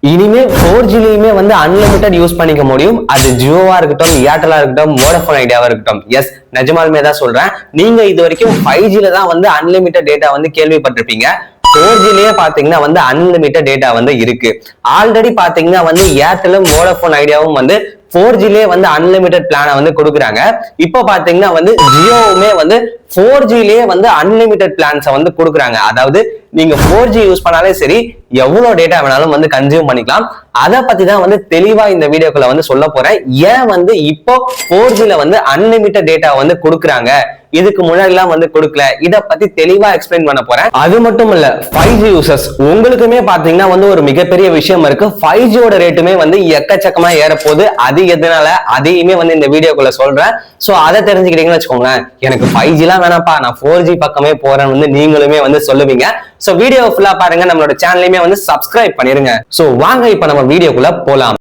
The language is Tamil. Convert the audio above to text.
இனிமே 4Gலயுமே வந்து அன்லிமிட்டட் யூஸ் பண்ணிக்க முடியும். அது ஜியோவா இருக்கட்டும், ஏர்டெல்லா இருக்கட்டும், வோடபோன் ஐடியாவா இருக்கட்டும். எஸ், நிஜமாலுமே தான் சொல்றேன். நீங்க இது வரைக்கும் 5Gல தான் வந்து அன்லிமிட்டட் டேட்டா வந்து கேள்விப்பட்டிருப்பீங்க. 4Gலயே பாத்தீங்கன்னா வந்து அன்லிமிட்டட் டேட்டா வந்து இருக்கு. ஆல்ரெடி பாத்தீங்கன்னா வந்து ஏர்டெல்லும் வோடபோன் ஐடியாவும் வந்து 4Gலயே வந்து அன்லிமிட்டட் பிளான வந்து கொடுக்குறாங்க. இப்ப பாத்தீங்கன்னா வந்து ஜியோவுமே வந்து 4Gலயே வந்து அன்லிமிட்டட் பிளான்ஸை வந்து கொடுக்குறாங்க. அதாவது நீங்க 4G யூஸ் பண்ணாலே சரி, எவ்வளவு டேட்டா வேணாலும் வந்து கன்சியூம் பண்ணிக்கலாம். அதை பத்தி தான் வந்து தெளிவா இந்த வீடியோக்குள்ள வந்து சொல்ல போறேன். ஏன் வந்து இப்போ 4Gல வந்து அன்லிமிட்டட் டேட்டா வந்து கொடுக்குறாங்க, இதுக்கு முன்னாடி எல்லாம் வந்து கொடுக்கல, இத பத்தி தெளிவா எக்ஸ்பிளைன் பண்ண போறேன். அது மட்டும் இல்ல, 5G யூசர்ஸ் உங்களுக்குமே பாத்தீங்கன்னா வந்து ஒரு மிகப்பெரிய விஷயம் இருக்கு. 5Gயோட ரேட்டுமே வந்து எக்கச்சக்கமா ஏற போகுது. அது எதனால அதையுமே வந்து இந்த வீடியோக்குள்ள சொல்றேன். சோ அதை தெரிஞ்சுக்கிட்டீங்கன்னு வச்சுக்கோங்களேன், எனக்கு 5G எல்லாம் வேணாம்ப்பா, நான் 4G பக்கமே போறேன்னு வந்து நீங்களுமே வந்து சொல்லுவீங்க. சோ வீடியோ ஃபுல்லா பாருங்க, நம்மளோட சேனலையுமே வந்து சப்ஸ்கிரைப் பண்ணிருங்க. சோ வாங்க இப்ப நம்ம வீடியோக்குள்ள போலாம்.